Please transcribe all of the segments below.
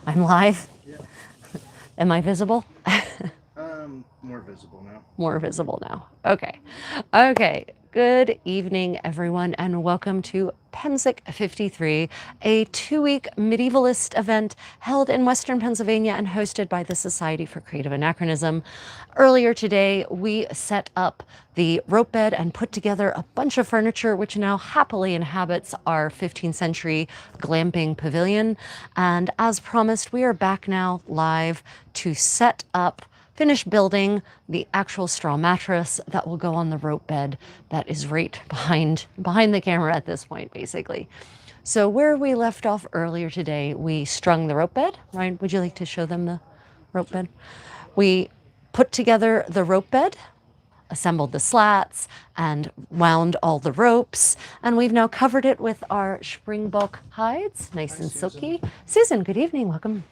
I'm live. Yeah. Am I visible? More visible now. More visible now. Okay. Okay. Good evening, everyone, and welcome to Pensick 53, a 2-week medievalist event held in Western Pennsylvania and hosted by the Society for Creative Anachronism. Earlier today, we set up the rope bed and put together a bunch of furniture, which now happily inhabits our 15th century glamping pavilion. And as promised, we are back now live to set up finish building the actual straw mattress that will go on the rope bed that is right behind the camera at this point, basically. So where we left off earlier today, we strung the rope bed. Ryan, would you like to show them the rope bed? We put together the rope bed, assembled the slats, and wound all the ropes. And we've now covered it with our springbok hides, nice and silky. Susan, good evening, welcome.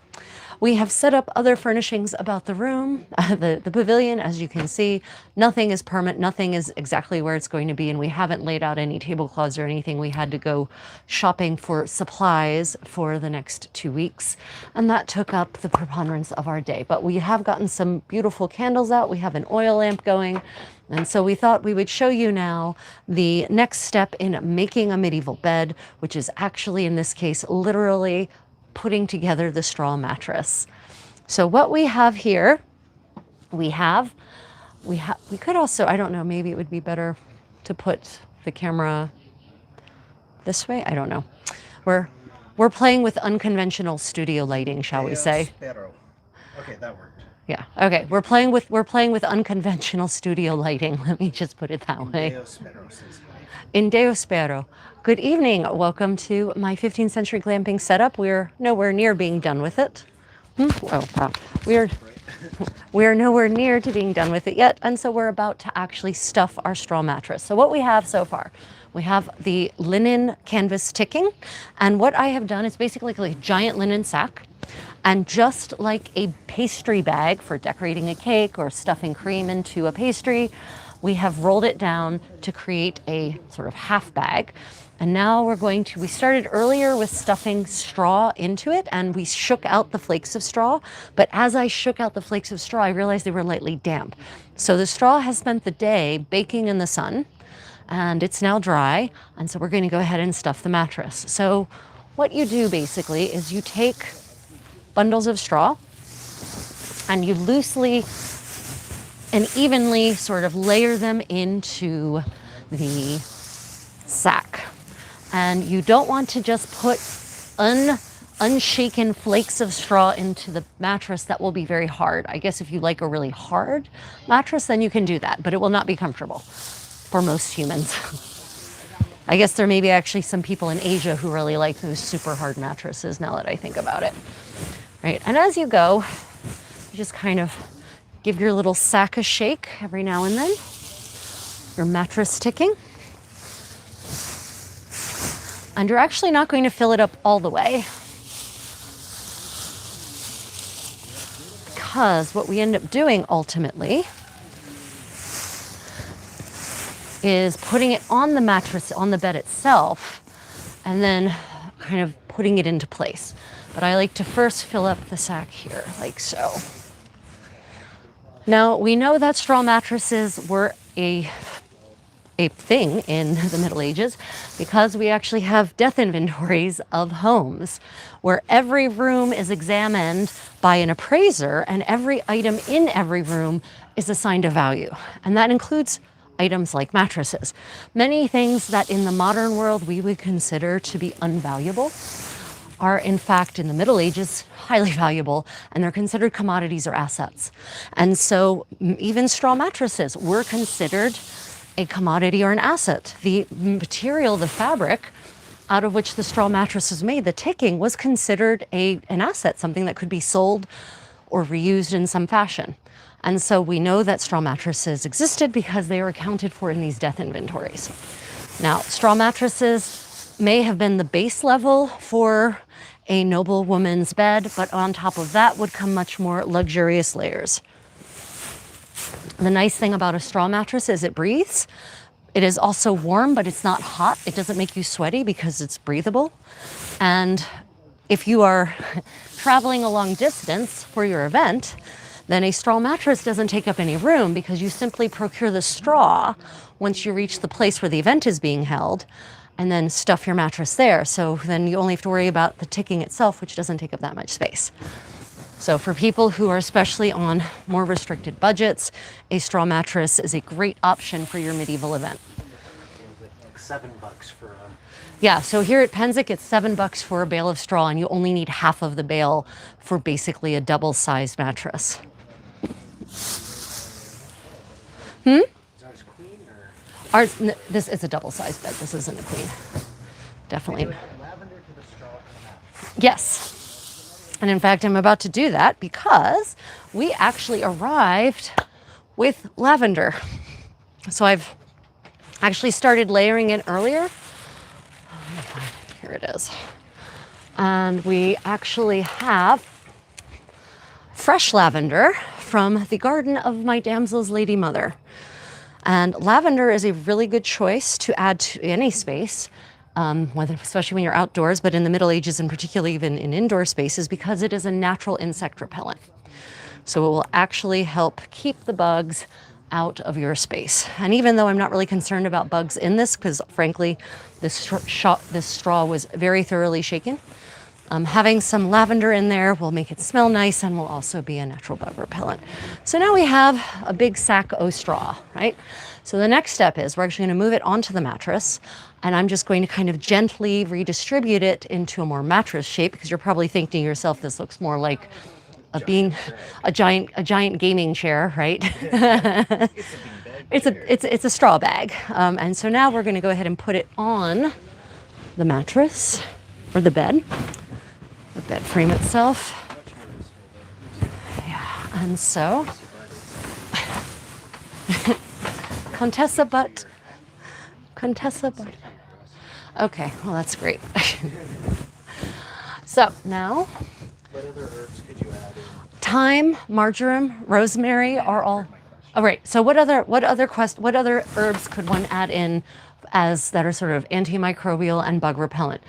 We have set up other furnishings about the room, the pavilion, as you can see. Nothing is permanent, nothing is exactly where it's going to be, and we haven't laid out any tablecloths or anything. We had to go shopping for supplies for the next 2 weeks, and that took up the preponderance of our day. But we have gotten some beautiful candles out. We have an oil lamp going, and so we thought we would show you now the next step in making a medieval bed, which is actually, in this case, literally putting together the straw mattress. So what we have here, we could also, I don't know, maybe it would be better to put the camera this way. I don't know. We're playing with unconventional studio lighting, shall we say? Sparrow. Okay, that worked. Yeah. Okay. We're playing with unconventional studio lighting. Let me just put it that way. Deo Sparrow says hi. In Deo Spero. Good evening. Welcome to my 15th century glamping setup. We're nowhere near being done with it. Oh, wow. We're nowhere near to being done with it yet, and so we're about to actually stuff our straw mattress. So what we have so far, we have the linen canvas ticking, and what I have done is basically like a giant linen sack, and just like a pastry bag for decorating a cake or stuffing cream into a pastry, we have rolled it down to create a sort of half bag. And now we started earlier with stuffing straw into it, and we shook out the flakes of straw. But as I shook out the flakes of straw, I realized they were lightly damp. So the straw has spent the day baking in the sun, and it's now dry. And so we're going to go ahead and stuff the mattress. So what you do basically is you take bundles of straw and you loosely and evenly sort of layer them into the sack. And you don't want to just put unshaken flakes of straw into the mattress. That will be very hard. I guess if you like a really hard mattress, then you can do that, but it will not be comfortable for most humans. I guess there may be actually some people in Asia who really like those super hard mattresses, now that I think about it. Right, and as you go, you just kind of give your little sack a shake every now and then. Your mattress ticking. And you're actually not going to fill it up all the way, because what we end up doing ultimately is putting it on the mattress, on the bed itself, and then kind of putting it into place. But I like to first fill up the sack here, like so. Now, we know that straw mattresses were a thing in the Middle Ages because we actually have death inventories of homes where every room is examined by an appraiser and every item in every room is assigned a value. And that includes items like mattresses. Many things that in the modern world we would consider to be unvaluable are in fact in the Middle Ages highly valuable, and they're considered commodities or assets. And so even straw mattresses were considered a commodity or an asset. The material, the fabric out of which the straw mattress is made, the ticking, was considered an asset, something that could be sold or reused in some fashion. And so we know that straw mattresses existed because they were accounted for in these death inventories. Now, straw mattresses may have been the base level for a noble woman's bed, but on top of that would come much more luxurious layers. The nice thing about a straw mattress is it breathes. It is also warm, but it's not hot. It doesn't make you sweaty because it's breathable. And If you are traveling a long distance for your event, then a straw mattress doesn't take up any room because you simply procure the straw once you reach the place where the event is being held and then stuff your mattress there. So then you only have to worry about the ticking itself, which doesn't take up that much space. So for people who are especially on more restricted budgets, a straw mattress is a great option for your medieval event. Like $7 for Yeah, so here at Penzic, it's $7 for a bale of straw, and you only need half of the bale for basically a double-sized mattress. Is ours queen or This is a double-sized bed. This isn't a queen. Definitely. lavender to the straw and the mattress? Yes. And in fact, I'm about to do that because we actually arrived with lavender. So I've actually started layering it earlier. Here it is. And we actually have fresh lavender from the garden of my damsel's lady mother. And lavender is a really good choice to add to any space, especially when you're outdoors, but in the Middle Ages and particularly even in indoor spaces, because it is a natural insect repellent. So it will actually help keep the bugs out of your space. And even though I'm not really concerned about bugs in this, because frankly, this straw was very thoroughly shaken, having some lavender in there will make it smell nice and will also be a natural bug repellent. So now we have a big sack o' straw, right? So the next step is we're actually going to move it onto the mattress, and I'm just going to kind of gently redistribute it into a more mattress shape, because you're probably thinking to yourself, this looks more like a giant gaming chair, right? It's a straw bag. And so now we're going to go ahead and put it on the mattress or the bed frame itself. Yeah, and so Contessa butt. Okay, well that's great. So now, What other herbs could you add in? thyme, marjoram, rosemary are all. Oh, right. So what other herbs could one add in as that are sort of antimicrobial and bug repellent?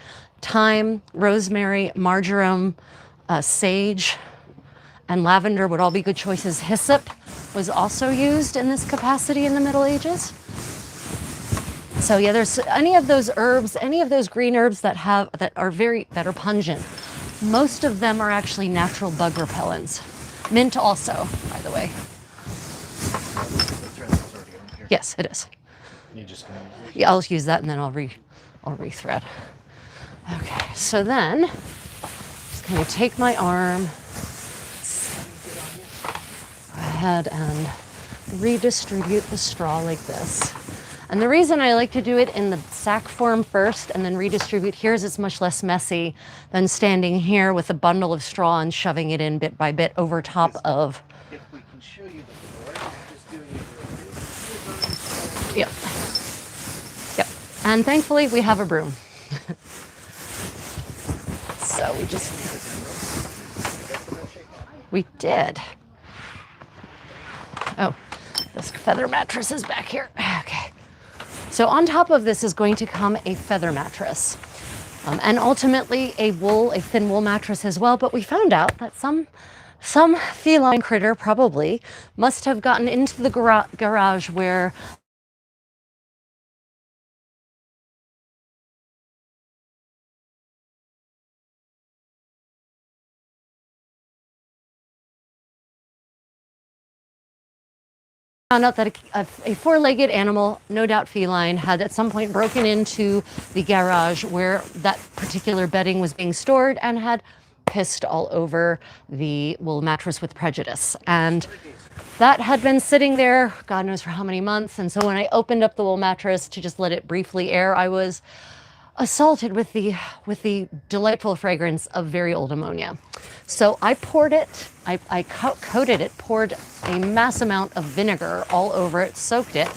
Thyme, rosemary, marjoram, sage, and lavender would all be good choices. Hyssop was also used in this capacity in the Middle Ages. So yeah, there's any of those herbs, any of those green herbs that are pungent. Most of them are actually natural bug repellents. Mint also, by the way. The thread is already on here. Yes, it is. You just gonna use it? Yeah, I'll use that and then I'll rethread. Okay, so then just going to take my arm, go ahead and redistribute the straw like this. And the reason I like to do it in the sack form first and then redistribute here is it's much less messy than standing here with a bundle of straw and shoving it in bit by bit over top of. If we can show you the floor, just doing it real Yep. Yep. And thankfully we have a broom. So we did. Oh, this feather mattress is back here. Okay. So on top of this is going to come a feather mattress. And ultimately a thin wool mattress as well, but we found out that some feline critter probably must have gotten into the garage where found out that a four-legged animal, no doubt feline, had at some point broken into the garage where that particular bedding was being stored and had pissed all over the wool mattress with prejudice. And that had been sitting there, God knows for how many months. And so when I opened up the wool mattress to just let it briefly air, I was assaulted with the delightful fragrance of very old ammonia. So I poured it, I coated it, poured a mass amount of vinegar all over it, soaked it,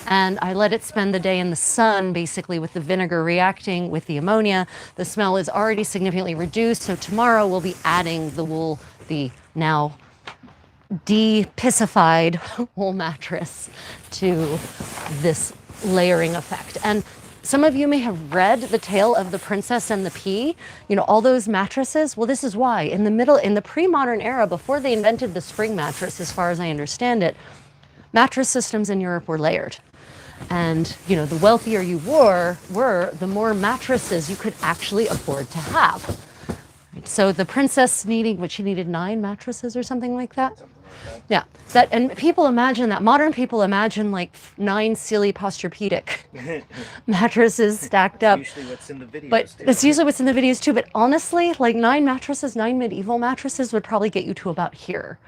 and I let it spend the day in the sun, basically with the vinegar reacting with the ammonia. The smell is already significantly reduced, so tomorrow we'll be adding the wool, the now de-pissified wool mattress to this layering effect. And some of you may have read The Tale of the Princess and the Pea, all those mattresses. Well, this is why. In the pre-modern era, before they invented the spring mattress, as far as I understand it, mattress systems in Europe were layered. And, the wealthier you were, the more mattresses you could actually afford to have. So the princess she needed 9 mattresses or something like that. Yeah, and people imagine that, modern people imagine like 9 silly Posturepedic mattresses stacked up. Usually what's in the videos. But too, it's right? usually what's in the videos too. But honestly, like 9 medieval mattresses would probably get you to about here.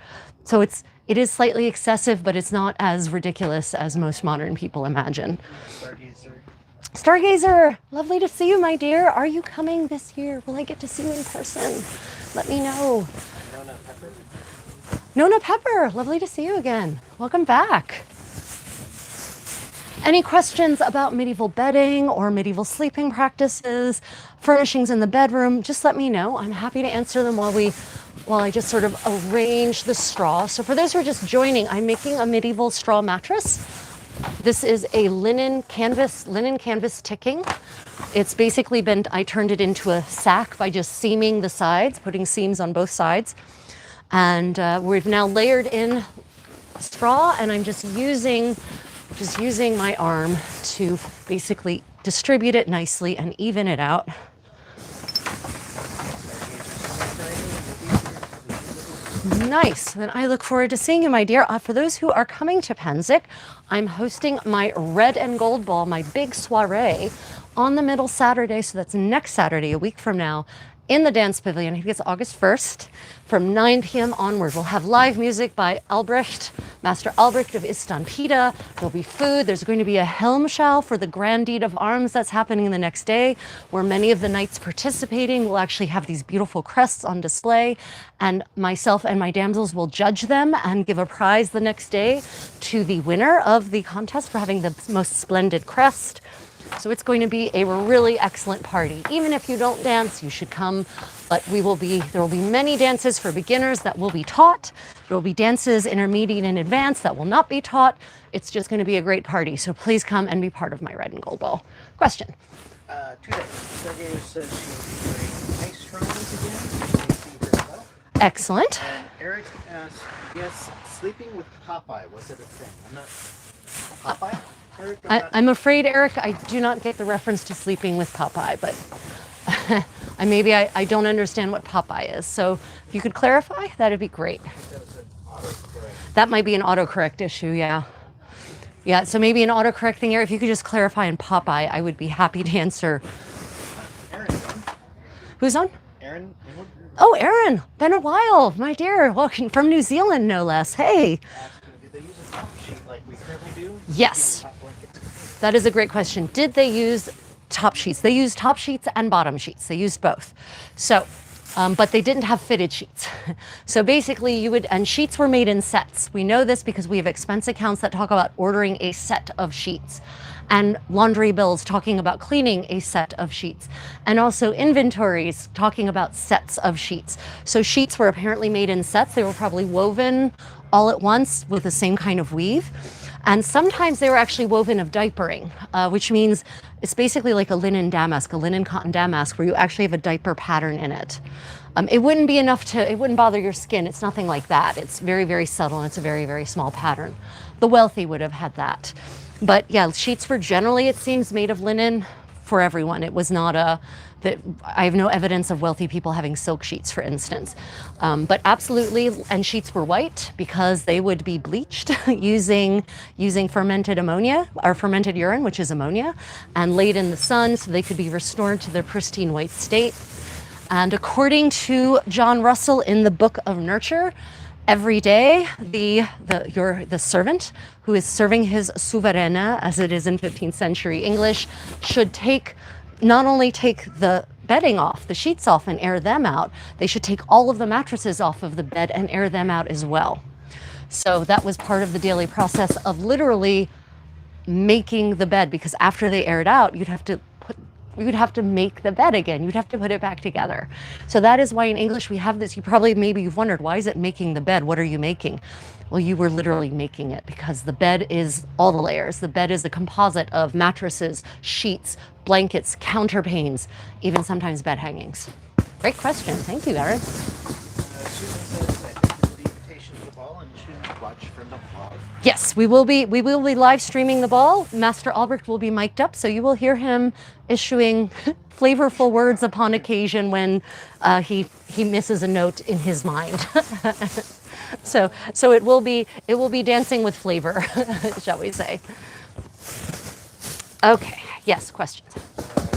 So it is slightly excessive, but it's not as ridiculous as most modern people imagine. Stargazer, lovely to see you, my dear. Are you coming this year? Will I get to see you in person? Let me know. Nona Pepper, lovely to see you again. Welcome back. Any questions about medieval bedding or medieval sleeping practices, furnishings in the bedroom, just let me know. I'm happy to answer them while I just sort of arrange the straw. So for those who are just joining, I'm making a medieval straw mattress. This is a linen canvas ticking. It's basically I turned it into a sack by just seaming the sides, putting seams on both sides. And we've now layered in straw, and I'm just using my arm to basically distribute it nicely and even it out. Nice. Then I look forward to seeing you, my dear. For those who are coming to Penzic, I'm hosting my Red and Gold Ball, my big soiree, on the middle Saturday. So that's next Saturday, a week from now, in the Dance Pavilion. I think it's August 1st. From 9 p.m. onward, we'll have live music by Master Albrecht of Istampita. There'll be food. There's going to be a Helmschau for the Grand Deed of Arms that's happening the next day, where many of the knights participating will actually have these beautiful crests on display. And myself and my damsels will judge them and give a prize the next day to the winner of the contest for having the most splendid crest. So it's going to be a really excellent party. Even if you don't dance, you should come. But there will be many dances for beginners that will be taught. There will be dances intermediate and advanced that will not be taught. It's just going to be a great party. So please come and be part of my Red and Gold Ball. Question? 2 days. Sergey says she's wearing ice traumas again. She see her well. Excellent. And Eric asked, yes, sleeping with Popeye, was it a thing? I'm not... Popeye? Eric, I'm afraid, Eric, I do not get the reference to sleeping with Popeye, but I don't understand what Popeye is. So if you could clarify, that'd be great. that was an autocorrect. That might be an autocorrect issue, yeah. Yeah, so maybe an autocorrect thing here. If you could just clarify in Popeye, I would be happy to answer. Aaron's on. Who's on? Aaron? Oh, Aaron, been a while, my dear. Welcome from New Zealand, no less. Hey. Asking, did they use a top sheet like we currently do? Yes. Top blankets? That is a great question. Did they use top sheets? They used top sheets and bottom sheets. They used both. So, but they didn't have fitted sheets. So basically and sheets were made in sets. We know this because we have expense accounts that talk about ordering a set of sheets, and laundry bills talking about cleaning a set of sheets, and also inventories talking about sets of sheets. So sheets were apparently made in sets. They were probably woven all at once with the same kind of weave. And sometimes they were actually woven of diapering, which means it's basically like a linen damask, a linen cotton damask, where you actually have a diaper pattern in it. It wouldn't be enough it wouldn't bother your skin. It's nothing like that. It's very, very subtle, and it's a very, very small pattern. The wealthy would have had that. But yeah, sheets were generally, it seems, made of linen for everyone. It was not I have no evidence of wealthy people having silk sheets, for instance. But absolutely, and sheets were white because they would be bleached using fermented ammonia, or fermented urine, which is ammonia, and laid in the sun so they could be restored to their pristine white state. And according to John Russell in the Book of Nurture, every day the servant who is serving his souveraine, as it is in 15th century English, should not only take the bedding off, the sheets off, and air them out, they should take all of the mattresses off of the bed and air them out as well. So that was part of the daily process of literally making the bed, because after they aired out, you'd have to make the bed again. You'd have to put it back together. So that is why in English we have this. You've wondered, why is it making the bed? What are you making? Well, you were literally making it because the bed is all the layers. The bed is a composite of mattresses, sheets, blankets, counterpanes, even sometimes bed hangings. Great question. Thank you, Erin. Susan says, I think it's the invitation to the ball and to watch from the vlog. Yes, we will be live streaming the ball. Master Albrecht will be mic'd up, so you will hear him issuing flavorful words upon occasion when he misses a note in his mind. So it will be dancing with flavor, shall we say? Okay. Yes. Questions.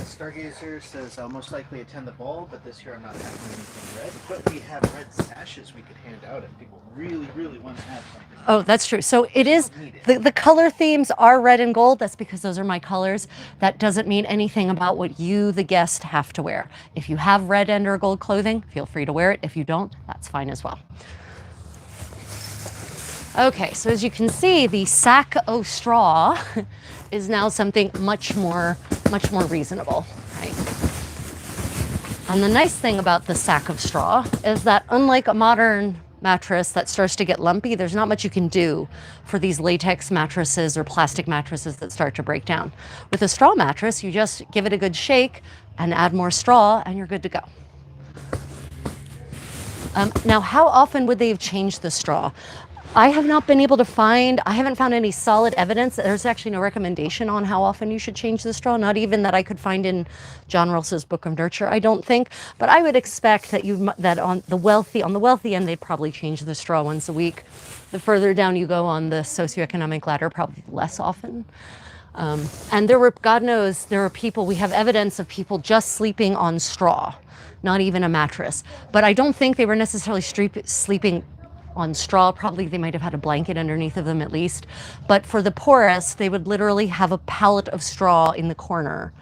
Stargazer says, I'll most likely attend the ball, but this year I'm not having anything red. But we have red sashes we could hand out if people really, really want to have something. Oh, that's true. So it is, the color themes are red and gold. That's because those are my colors. That doesn't mean anything about what you, the guest, have to wear. If you have red and or gold clothing, feel free to wear it. If you don't, that's fine as well. Okay, so as you can see, the sack o' straw is now something much more reasonable, right? And the nice thing about the sack of straw is that unlike a modern mattress that starts to get lumpy, there's not much you can do for these latex mattresses or plastic mattresses that start to break down. With a straw mattress, you just give it a good shake and add more straw and you're good to go. Now, how often would they have changed the straw? I have not been able to find, I haven't found any solid evidence. There's actually no recommendation on how often you should change the straw, not even that I could find in John Rawls's Book of Nurture, I don't think. But I would expect that on the wealthy end, they'd probably change the straw once a week. The further down you go on the socioeconomic ladder, probably less often. And God knows, there are people, we have evidence of people just sleeping on straw, not even a mattress. But I don't think they were necessarily sleeping on straw. Probably they might have had a blanket underneath of them at least. But for the poorest, they would literally have a pallet of straw in the corner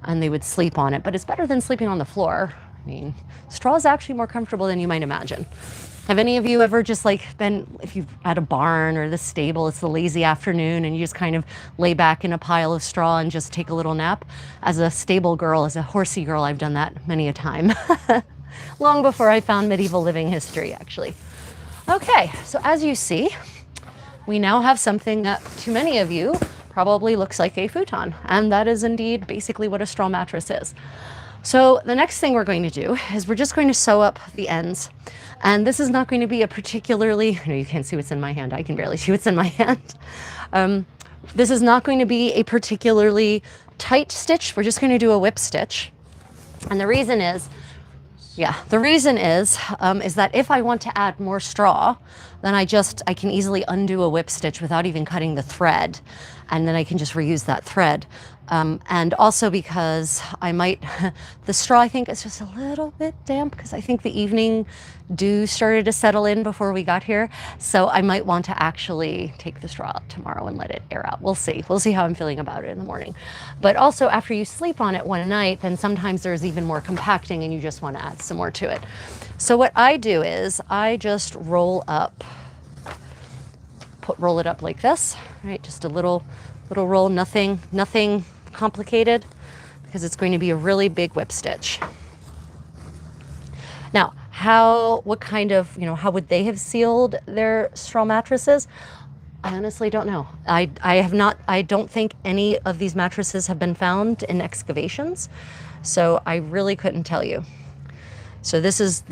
and they would sleep on it. But it's better than sleeping on the floor. I mean, straw is actually more comfortable than you might imagine. Have any of you ever just if you've at a barn or the stable, it's the lazy afternoon and you just kind of lay back in a pile of straw and just take a little nap? As a stable girl, as a horsey girl, I've done that many a time. Long before I found medieval living history, actually. Okay, so as you see, we now have something that to many of you probably looks like a futon, and that is indeed basically what a straw mattress is. So the next thing we're going to do is we're just going to sew up the ends, and this is not going to be a particularly, you can't see what's in my hand, I can barely see what's in my hand. This is not going to be a particularly tight stitch, we're just going to do a whip stitch, and the reason is that if I want to add more straw, then I can easily undo a whip stitch without even cutting the thread, and then I can just reuse that thread. And also because the straw I think is just a little bit damp because I think the evening dew started to settle in before we got here. So I might want to actually take the straw out tomorrow and let it air out. We'll see how I'm feeling about it in the morning. But also after you sleep on it one night, then sometimes there's even more compacting and you just want to add some more to it. So what I do is I just roll it up like this, right? Just a little roll, nothing complicated, because it's going to be a really big whip stitch. Now, how would they have sealed their straw mattresses? I honestly don't know. I don't think any of these mattresses have been found in excavations, so I really couldn't tell you. So this is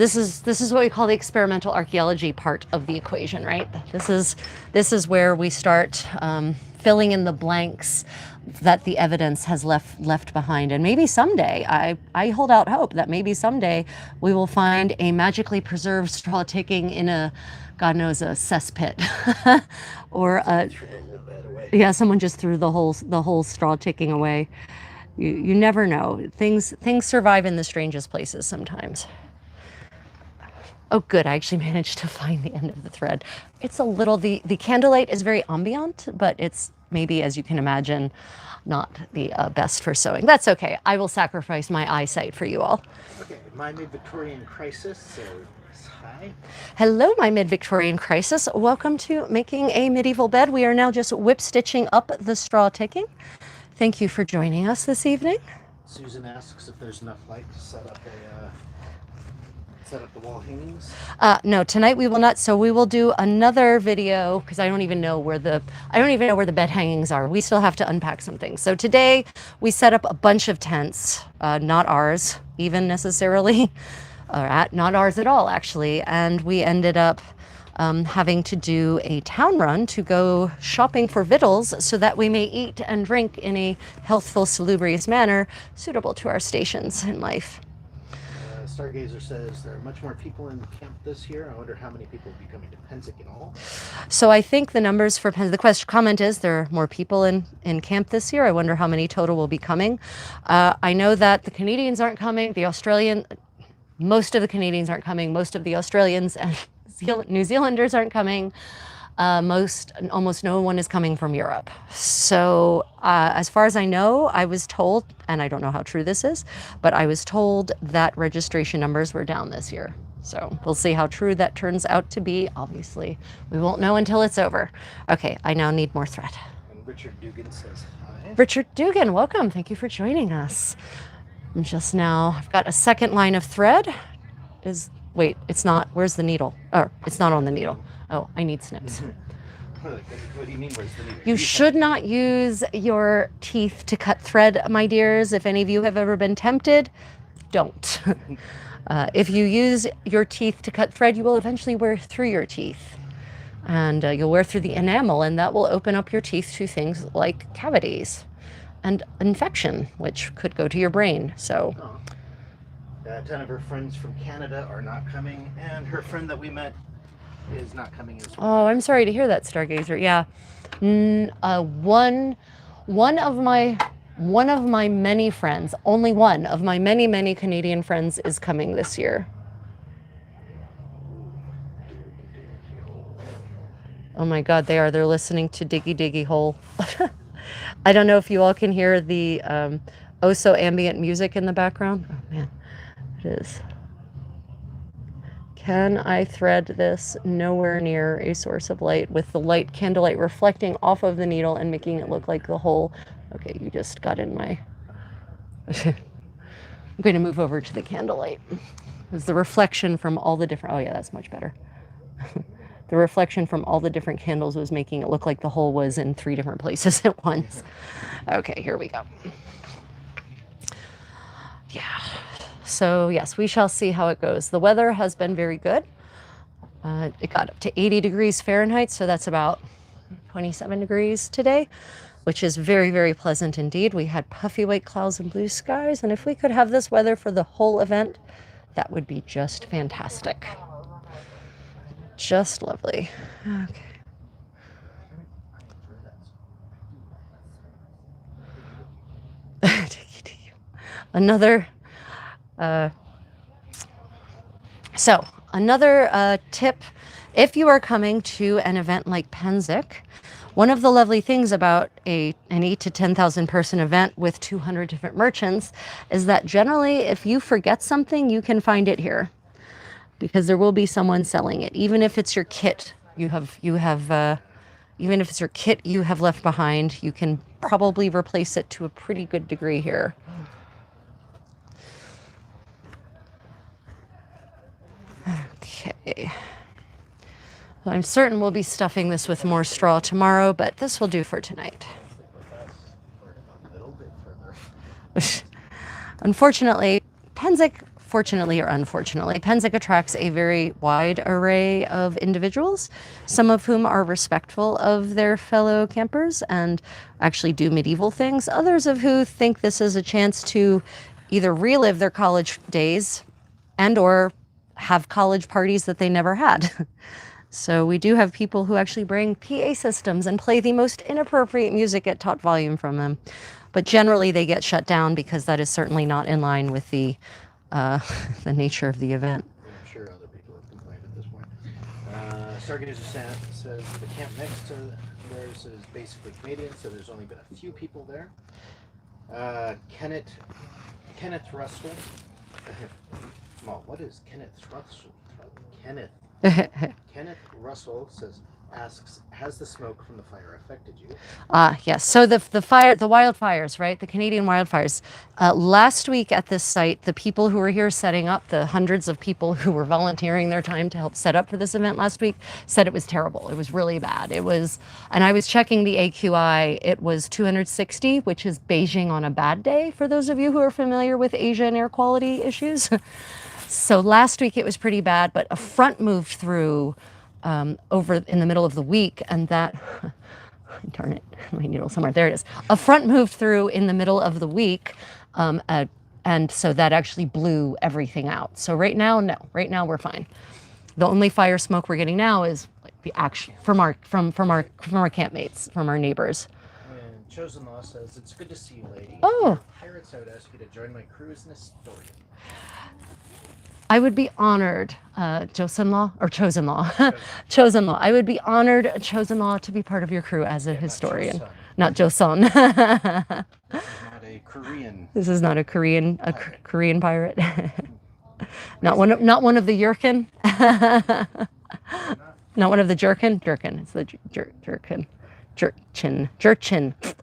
what we call the experimental archaeology part of the equation, right? This is where we start filling in the blanks that the evidence has left behind. And maybe someday, I hold out hope that maybe someday we will find a magically preserved straw ticking in a, God knows, a cesspit, or someone just threw the whole straw ticking away. You never know. Things survive in the strangest places sometimes. Oh, good. I actually managed to find the end of the thread. It's a little, the candlelight is very ambient, but it's maybe, as you can imagine, not the best for sewing. That's okay. I will sacrifice my eyesight for you all. Okay, my mid-Victorian crisis says hi. Hello, my mid-Victorian crisis. Welcome to Making a Medieval Bed. We are now just whip stitching up the straw ticking. Thank you for joining us this evening. Susan asks if there's enough light to set up a set up the wall hangings. No, tonight we will not. So we will do another video because I don't even know where the bed hangings are. We still have to unpack some things. So today we set up a bunch of tents, not ours even necessarily, not ours at all actually, and we ended up having to do a town run to go shopping for victuals so that we may eat and drink in a healthful, salubrious manner suitable to our stations in life. Stargazer says there are much more people in camp this year. I wonder how many people will be coming to Pensick in all. So I think the numbers for the comment is there are more people in camp this year. I wonder how many total will be coming. I know that the Canadians aren't coming. Most of the Canadians aren't coming. Most of the Australians and New Zealanders aren't coming. Almost no one is coming from Europe. So as far as I know, I was told, and I don't know how true this is, but I was told that registration numbers were down this year. So we'll see how true that turns out to be. Obviously, we won't know until it's over. Okay, I now need more thread. And Richard Dugan says hi. Richard Dugan, welcome. Thank you for joining us. I've got a second line of thread. Wait, it's not. Where's the needle? Oh, it's not on the needle. Oh, I need snips. What do you mean, where's the needle? You should not use your teeth to cut thread, my dears. If any of you have ever been tempted, don't. If you use your teeth to cut thread, you will eventually wear through your teeth. And you'll wear through the enamel, and that will open up your teeth to things like cavities and infection, which could go to your brain. So. Oh. 10 of her friends from Canada are not coming, and her friend that we met is not coming as well. Oh, I'm sorry to hear that, Stargazer. Yeah, one of my many friends, only one of my many Canadian friends is coming this year. Oh my God, they're listening to Diggy Diggy Hole. I don't know if you all can hear the oh so ambient music in the background. Oh man. It is. Can I thread this nowhere near a source of light with the candlelight reflecting off of the needle and making it look like the hole? Okay, you just got in my... I'm going to move over to the candlelight. It's the reflection from all the different... Oh yeah, that's much better. The reflection from all the different candles was making it look like the hole was in 3 different places at once. Okay, here we go. Yeah. So yes, we shall see how it goes. The weather has been very good. It got up to 80 degrees Fahrenheit, so that's about 27 degrees today, which is very, very pleasant indeed. We had puffy white clouds and blue skies, and if we could have this weather for the whole event, that would be just fantastic. Just lovely. Okay. Another tip, if you are coming to an event like Pensick, one of the lovely things about an 8 to 10,000 person event with 200 different merchants is that generally if you forget something, you can find it here because there will be someone selling it. Even if it's your kit even if it's your kit you have left behind, you can probably replace it to a pretty good degree here. Okay. Well, I'm certain we'll be stuffing this with more straw tomorrow, but this will do for tonight. Unfortunately, fortunately or unfortunately, Pensick attracts a very wide array of individuals, some of whom are respectful of their fellow campers and actually do medieval things, others of who think this is a chance to either relive their college days and or have college parties that they never had. So we do have people who actually bring PA systems and play the most inappropriate music at top volume from them. But generally they get shut down because that is certainly not in line with the nature of the event. I'm sure other people have complained at this point. Stargazer says the camp next to theirs is basically Canadian, so there's only been a few people there. Kenneth Russell. Well, what is Kenneth Russell? Kenneth Russell says, asks, has the smoke from the fire affected you? Yes. So the wildfires, right? The Canadian wildfires. Last week at this site, the people who were here setting up, the hundreds of people who were volunteering their time to help set up for this event last week, said it was terrible. It was really bad. It was, and I was checking the AQI. It was 260, which is Beijing on a bad day. For those of you who are familiar with Asian air quality issues. So last week it was pretty bad, but a front moved through over in the middle of the week, and that, darn it, my needle somewhere, there it is. A front moved through in the middle of the week, and so that actually blew everything out. So right now, no, right now we're fine. The only fire smoke we're getting now is like the action from our campmates, from our neighbors. And Chosen Law says, it's good to see you, lady. Oh. Pirates, I would ask you to join my crew as an historian. I would be honored, Chosen Law. Chosen Law. I would be honored, Chosen Law, to be part of your crew as a historian. Not Joseon. Not a Korean. This is not a Korean pirate. Not one of the Yurkin. Not one of the Jerkin. Jerkin. It's the Jerkin.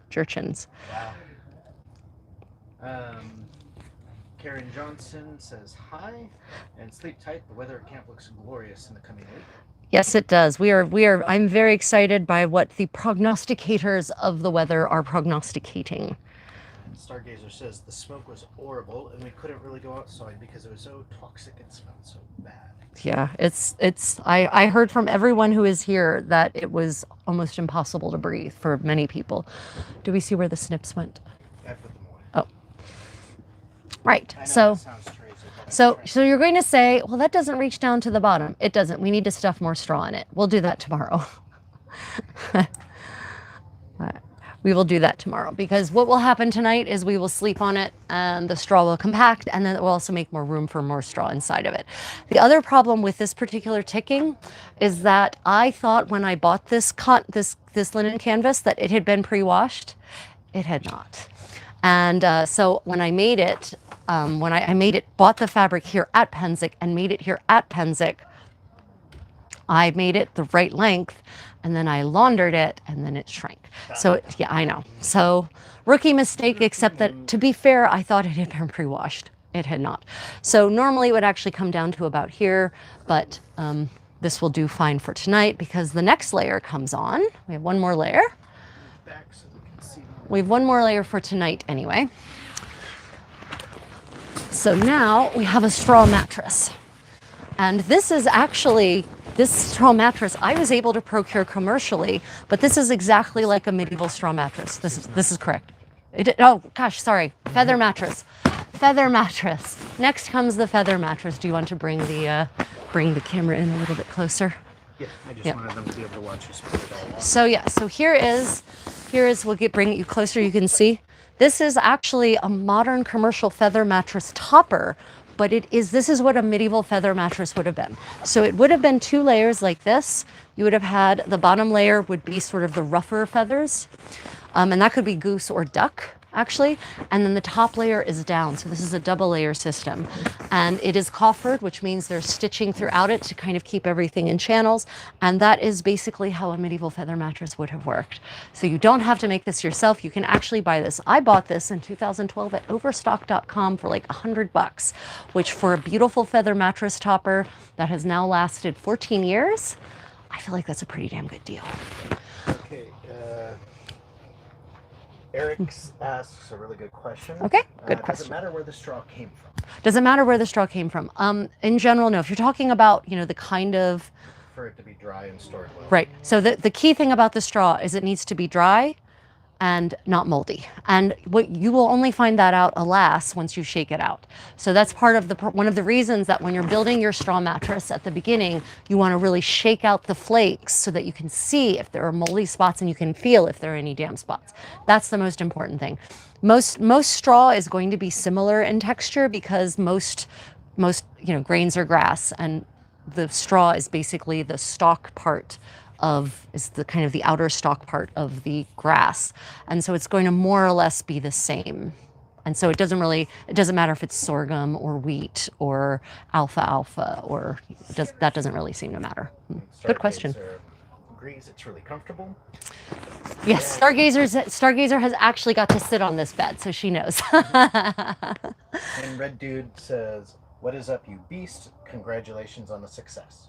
Jerchins. Wow. Karen Johnson says hi, and sleep tight. The weather at camp looks glorious in the coming week. Yes, it does. We are. I'm very excited by what the prognosticators of the weather are prognosticating. And Stargazer says the smoke was horrible, and we couldn't really go outside because it was so toxic and smelled so bad. Yeah, it's. I heard from everyone who is here that it was almost impossible to breathe for many people. Do we see where the snips went? I put them away. Oh. Right. I know So. that sounds crazy, but So you're going to say, well, that doesn't reach down to the bottom. It doesn't. We need to stuff more straw in it. We'll do that tomorrow. We will do that tomorrow, because what will happen tonight is we will sleep on it and the straw will compact, and then it will also make more room for more straw inside of it. The other problem with this particular ticking is that I thought when I bought this linen canvas that it had been pre-washed. It had not. And so when I made it, bought the fabric here at Pennsic and made it here at Pennsic, I made it the right length, and then I laundered it, and then it shrank. So yeah, I know. So rookie mistake, except that, to be fair, I thought it had been pre-washed. It had not. So normally it would actually come down to about here, but this will do fine for tonight, because the next layer comes on. We have one more layer. back so we can see. We have one more layer for tonight anyway. So now we have a straw mattress. And this is actually, this straw mattress I was able to procure commercially, but this is exactly like a medieval straw mattress. This is correct. Oh gosh, sorry, feather mattress. Feather mattress. Next comes the feather mattress. Do you want to bring the camera in a little bit closer? Yeah, I just wanted them to be able to watch us put it all on. So yeah, so here is, we'll bring it you closer, you can see. This is actually a modern commercial feather mattress topper, but this is what a medieval feather mattress would have been. So it would have been 2 layers like this. You would have had, the bottom layer would be sort of the rougher feathers, and that could be goose or duck, actually. And then the top layer is down. So this is a double layer system. And it is coffered, which means there's stitching throughout it to kind of keep everything in channels. And that is basically how a medieval feather mattress would have worked. So you don't have to make this yourself. You can actually buy this. I bought this in 2012 at overstock.com for like $100, which for a beautiful feather mattress topper that has now lasted 14 years, I feel like that's a pretty damn good deal. Okay, Eric asks a really good question. Okay, good Does question. it matter where the straw came from? Does it matter where the straw came from? In general, no. If you're talking about, the kind of, For it to be dry and stored well. right. So the key thing about the straw is it needs to be dry and not moldy. And what you will only find that out, alas, once you shake it out. So that's part of one of the reasons that when you're building your straw mattress at the beginning, you want to really shake out the flakes so that you can see if there are moldy spots and you can feel if there are any damp spots. That's the most important thing. Most straw is going to be similar in texture because most grains are grass, and the straw is basically the stalk part is the kind of the outer stalk part of the grass. And so it's going to more or less be the same. And so it doesn't matter if it's sorghum or wheat or alfalfa, or that doesn't really seem to matter. Good question. agrees it's really comfortable. Yes, Stargazer has actually got to sit on this bed, so she knows. And Red Dude says, "What is up, you beast? Congratulations on the success."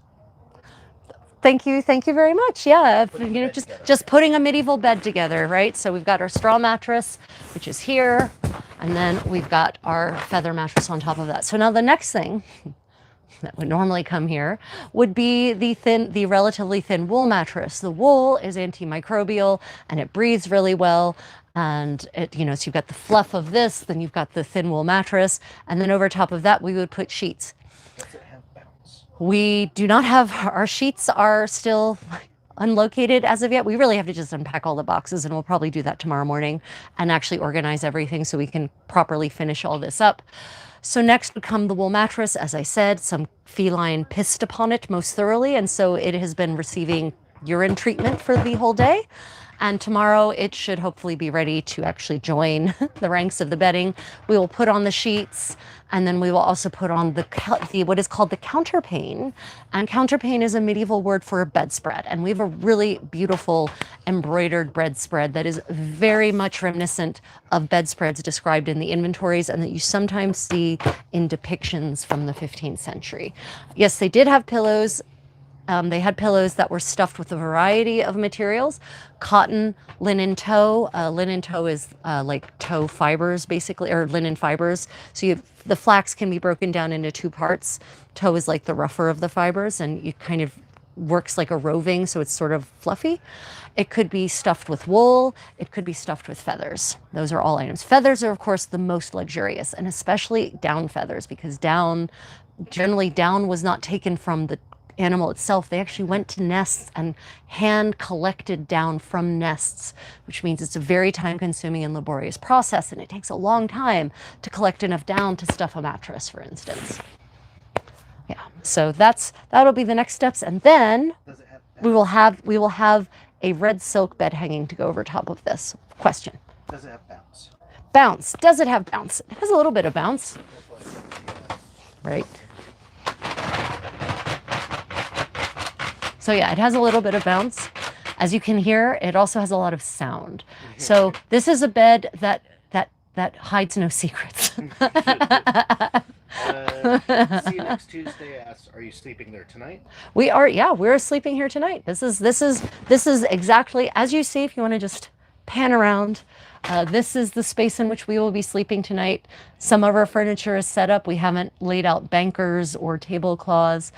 Thank you very much. Yeah, Putting the you know, bed just together. just putting a medieval bed together, right? So we've got our straw mattress, which is here, and then we've got our feather mattress on top of that. So now the next thing that would normally come here would be the relatively thin wool mattress. The wool is antimicrobial and it breathes really well. And it, you know, so you've got the fluff of this, then you've got the thin wool mattress, and then over top of that we would put sheets. Does it have bounce? We do not have, our sheets are still unlocated as of yet. We really have to just unpack all the boxes, and we'll probably do that tomorrow morning and actually organize everything so we can properly finish all this up. So next would come the wool mattress. As I said, some feline pissed upon it most thoroughly, and so it has been receiving urine treatment for the whole day. And tomorrow it should hopefully be ready to actually join the ranks of the bedding. We will put on the sheets, and then we will also put on the what is called the counterpane. And counterpane is a medieval word for a bedspread. And we have a really beautiful embroidered bedspread that is very much reminiscent of bedspreads described in the inventories and that you sometimes see in depictions from the 15th century. Yes, they did have pillows. They had pillows that were stuffed with a variety of materials: cotton, linen tow. Linen tow is like tow fibers, basically, or linen fibers. So the flax can be broken down into two parts. Tow is like the rougher of the fibers, and it kind of works like a roving, so it's sort of fluffy. It could be stuffed with wool. It could be stuffed with feathers. Those are all items. Feathers are, of course, the most luxurious, and especially down feathers, because generally down was not taken from the animal itself. They actually went to nests and hand collected down from nests, which means it's a very time consuming and laborious process, and it takes a long time to collect enough down to stuff a mattress, for instance. Yeah, so that'll be the next steps, and then Does it have we will have a red silk bed hanging to go over top of this. Question. Does it have bounce? Bounce. Does it have bounce? It has a little bit of bounce. Right. So yeah, it has a little bit of bounce. As you can hear, it also has a lot of sound. So this is a bed that hides no secrets. See you next Tuesday asks, "Are you sleeping there tonight?" We are, yeah, we're sleeping here tonight. This is exactly as you see. If you want to just pan around, this is the space in which we will be sleeping tonight. Some of our furniture is set up. We haven't laid out bankers or tablecloths.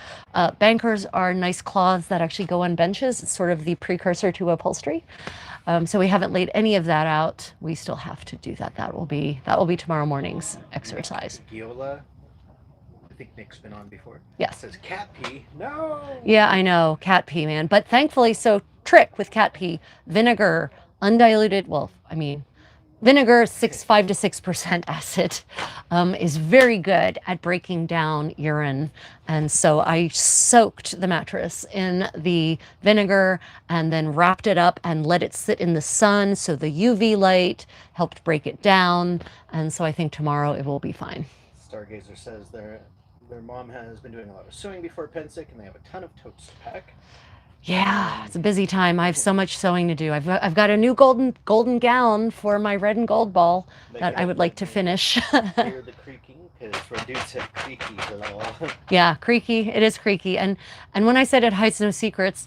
Bankers are nice cloths that actually go on benches. It's sort of the precursor to upholstery. So we haven't laid any of that out. We still have to do that. That will be tomorrow morning's exercise. Giola, I think Nick's been on before. Yes. Says cat pee. No. Yeah, I know, cat pee, man. But thankfully, so trick with cat pee, vinegar, undiluted, well, I mean, vinegar, 5 to 6% acid, is very good at breaking down urine. And so I soaked the mattress in the vinegar and then wrapped it up and let it sit in the sun. So the UV light helped break it down. And so I think tomorrow it will be fine. Stargazer says their mom has been doing a lot of sewing before Pensick, and they have a ton of totes to pack. Yeah, it's a busy time. I have so much sewing to do. I've got a new golden gown for my red and gold ball that I would like to finish. Hear the creaking, because Red Dude said creaky. Yeah, creaky. It is creaky. And when I said it hides no secrets,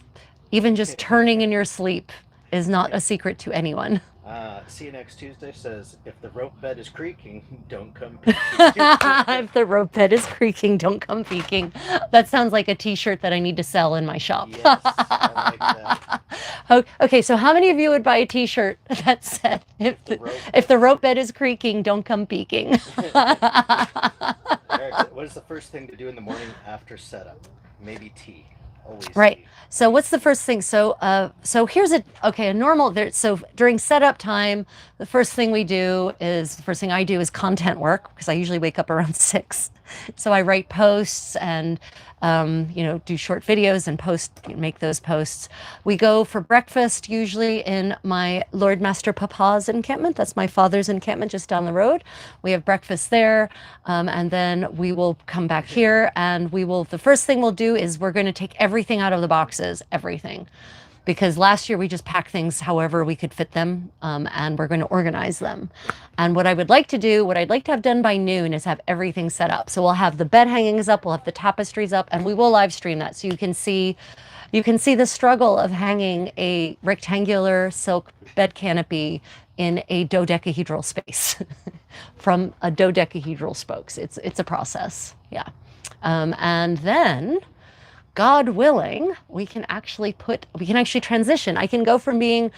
even just turning in your sleep is not a secret to anyone. See you next Tuesday says, "If the rope bed is creaking, don't come peeking." If the rope bed is creaking, don't come peeking. That sounds like a t-shirt that I need to sell in my shop. Yes, I like that. Okay, so how many of you would buy a t-shirt that said, if the rope bed is creaking, don't come peeking? Eric, what is the first thing to do in the morning after setup? Maybe tea. Always Right. tea. So what's the first thing? So here's a normal there. So during setup time, the first thing I do is content work, because I usually wake up around 6. So I write posts and do short videos and make those posts. We go for breakfast usually in my Lord Master Papa's encampment. That's my father's encampment just down the road. We have breakfast there, and then we will come back here, and the first thing we'll do is we're going to take everything out of the boxes, everything. because last year we just packed things however we could fit them, and we're going to organize them. And what I would like to do, what I'd like to have done by noon is have everything set up. So we'll have the bed hangings up, we'll have the tapestries up, and we will live stream that so you can see the struggle of hanging a rectangular silk bed canopy in a dodecahedral space from a dodecahedral spokes. It's a process, yeah. And then, God willing, we can actually transition. I can go from being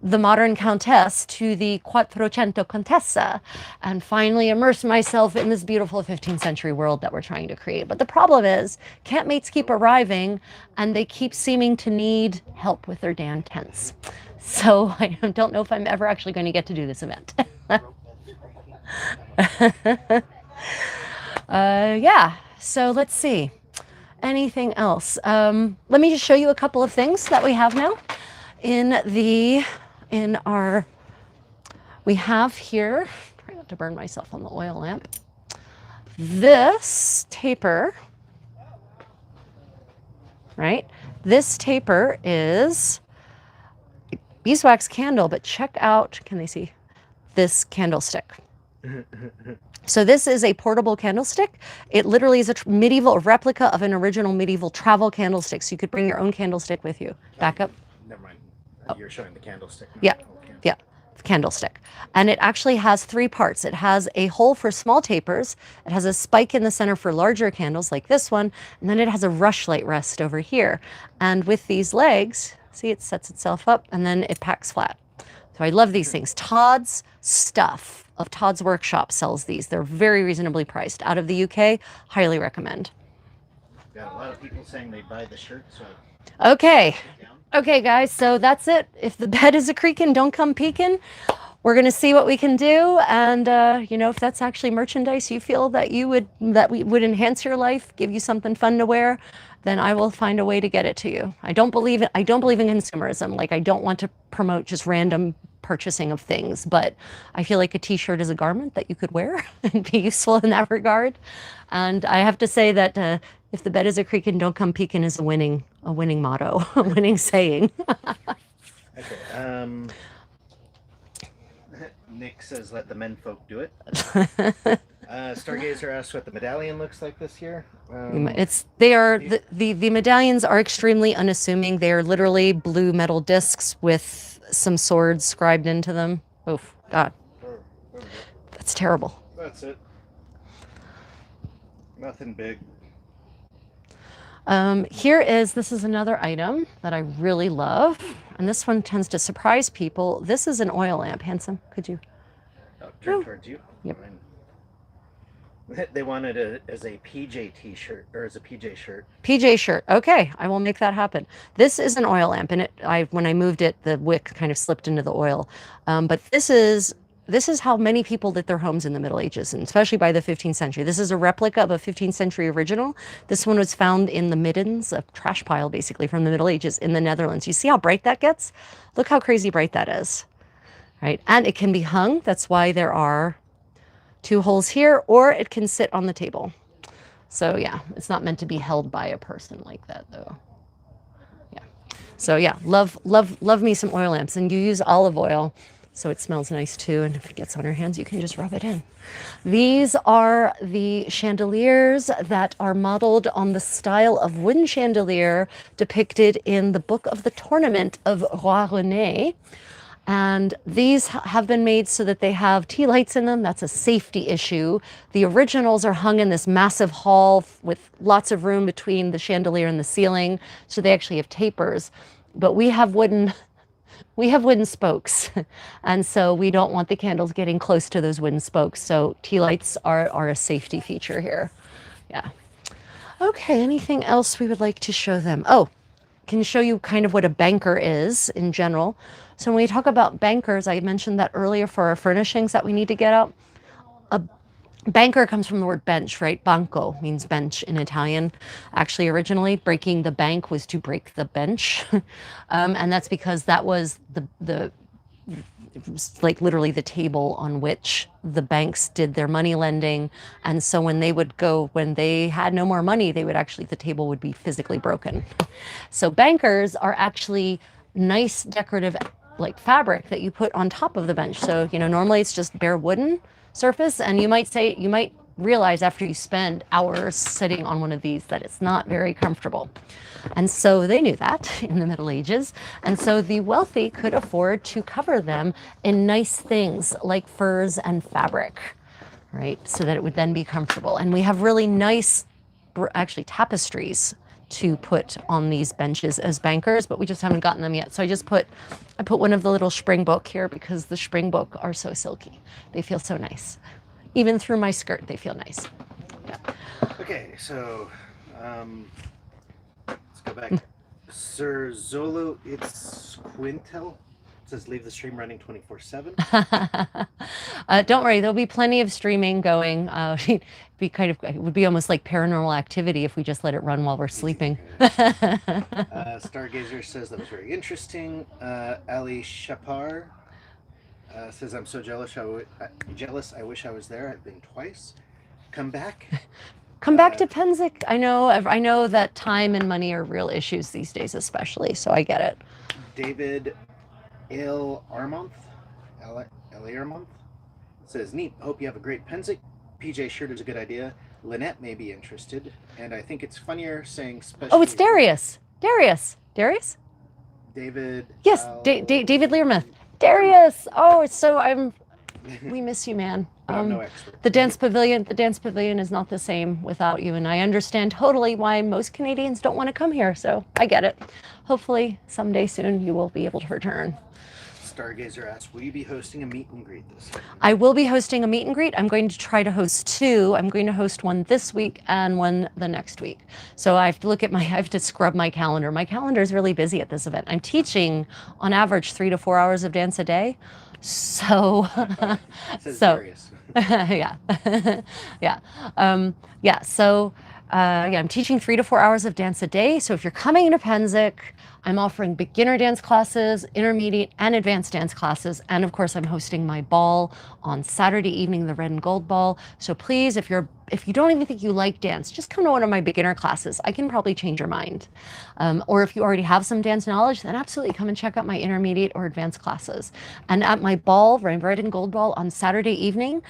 the modern Countess to the Quattrocento Contessa and finally immerse myself in this beautiful 15th century world that we're trying to create. But the problem is, campmates keep arriving and they keep seeming to need help with their damn tents. So I don't know if I'm ever actually going to get to do this event. Yeah, so let's see. Anything else? Let me just show you a couple of things that we have now we have here, try not to burn myself on the oil lamp, this taper, right? This taper is beeswax candle, but check out, can they see this candlestick? So this is a portable candlestick. It literally is a medieval replica of an original medieval travel candlestick. So you could bring your own candlestick with you. Back up. Never mind. You're showing the candlestick. Yeah, yeah, candlestick. And it actually has 3 parts. It has a hole for small tapers. It has a spike in the center for larger candles like this one. And then it has a rushlight rest over here. And with these legs, see, it sets itself up and then it packs flat. So I love these things. Todd's Stuff of Todd's Workshop sells these. They're very reasonably priced. Out of the UK, highly recommend. Got a lot of people saying they buy the shirt, so. Okay. Okay, guys, so that's it. If the bed is a creaking, don't come peeking. We're going to see what we can do. And, if that's actually merchandise you feel that would enhance your life, give you something fun to wear, then I will find a way to get it to you. I don't believe in consumerism. Like, I don't want to promote just random purchasing of things, but I feel like a t-shirt is a garment that you could wear and be useful in that regard. And I have to say that if the bed is a creaking, don't come peeking is a winning motto, a winning saying. Okay. Nick says, "Let the men folk do it." Stargazer asks what the medallion looks like this year. The medallions are extremely unassuming. They are literally blue metal discs with some swords scribed into them. Oh God, that's terrible. That's it. Nothing big. This is another item that I really love, and this one tends to surprise people. This is an oil lamp. Handsome, could you? Turn towards you. Yep. They wanted it as a PJ t-shirt or as a PJ shirt. PJ shirt. Okay, I will make that happen. This is an oil lamp, and when I moved it, the wick kind of slipped into the oil. But this is how many people lit their homes in the Middle Ages, and especially by the 15th century. This is a replica of a 15th century original. This one was found in the middens, a trash pile basically from the Middle Ages in the Netherlands. You see how bright that gets? Look how crazy bright that is, right? And it can be hung. That's why there are 2 holes here, or it can sit on the table. So yeah, it's not meant to be held by a person like that though. Yeah. So yeah, love me some oil lamps, and you use olive oil so it smells nice too, and if it gets on your hands you can just rub it in. These are the chandeliers that are modeled on the style of wooden chandelier depicted in the Book of the Tournament of Roi René. And these have been made so that they have tea lights in them. That's a safety issue. The originals are hung in this massive hall with lots of room between the chandelier and the ceiling. So they actually have tapers, but we have wooden spokes. And so we don't want the candles getting close to those wooden spokes. So tea lights are a safety feature here. Yeah. Okay, anything else we would like to show them? Oh, can show you kind of what a banker is in general. So when we talk about bankers, I mentioned that earlier for our furnishings that we need to get out. A banker comes from the word bench, right? Banco means bench in Italian. Actually, originally, breaking the bank was to break the bench. And that's because that was it was like literally the table on which the banks did their money lending. And so when they had no more money, the table would be physically broken. So bankers are actually nice decorative like fabric that you put on top of the bench. So, normally it's just bare wooden surface, and you might realize after you spend hours sitting on one of these that it's not very comfortable. And so they knew that in the Middle Ages. And so the wealthy could afford to cover them in nice things like furs and fabric, right? So that it would then be comfortable. And we have really nice, actually, tapestries to put on these benches as bankers, but we just haven't gotten them yet. So I put one of the little springbok here because the springbok are so silky. They feel so nice. Even through my skirt, they feel nice. Yeah. Okay, so let's go back. Sir Zolo, it's Quintel. Says leave the stream running 24/7. Don't worry, there'll be plenty of streaming going. It would be almost like Paranormal Activity if we just let it run while we're sleeping. Stargazer says that was very interesting. Ali Shapar says I'm so jealous. Jealous. I wish I was there. I've been twice. Come back. Come back to Penzik. I know that time and money are real issues these days, especially. So I get it. David L. Armonth says, neat. Hope you have a great Penzik. PJ shirt is a good idea. Lynette may be interested. And I think it's funnier saying special. Oh, it's Darius. Darius. David. Yes, David Learmouth. Darius. Oh, we miss you, man. I'm no expert. The dance pavilion is not the same without you, and I understand totally why most Canadians don't want to come here, so I get it. Hopefully someday soon you will be able to return. Stargazer asks, will you be hosting a meet and greet this year? I will be hosting a meet and greet. I'm going to try to host two. I'm going to host one this week and one the next week. So I have to scrub my calendar. My calendar is really busy at this event. I'm teaching on average 3 to 4 hours of dance a day. So, yeah. I'm teaching 3 to 4 hours of dance a day. So if you're coming to Penzik, I'm offering beginner dance classes, intermediate and advanced dance classes. And of course, I'm hosting my ball on Saturday evening, the Red and Gold Ball. So please, if you don't even think you like dance, just come to one of my beginner classes. I can probably change your mind. Or if you already have some dance knowledge, then absolutely come and check out my intermediate or advanced classes. And at my ball, Red and Gold Ball on Saturday evening,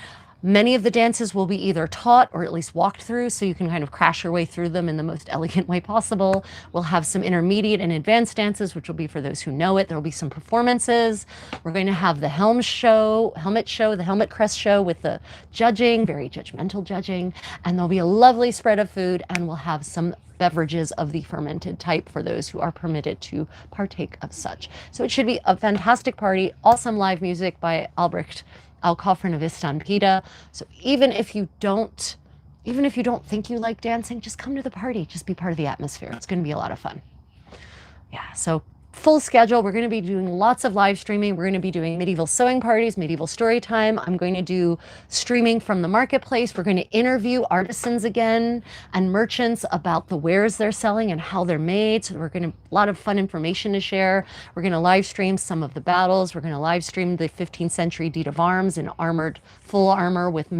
many of the dances will be either taught or at least walked through, so you can kind of crash your way through them in the most elegant way possible. We'll have some intermediate and advanced dances, which will be for those who know it. There will be some performances. We're going to have the helmet crest show with the judging, very judgmental judging, and there'll be a lovely spread of food, and we'll have some beverages of the fermented type for those who are permitted to partake of such. So it should be a fantastic party, awesome live music by Albrecht Alkofrin of Istanpida. So even if you don't think you like dancing, just come to the party. Just be part of the atmosphere. It's going to be a lot of fun. Yeah, so full schedule. We're going to be doing lots of live streaming. We're going to be doing medieval sewing parties, medieval story time. I'm going to do streaming from the marketplace. We're going to interview artisans again and merchants about the wares they're selling and how they're made. So a lot of fun information to share. We're going to live stream some of the battles. We're going to live stream the 15th century deed of arms in full armor with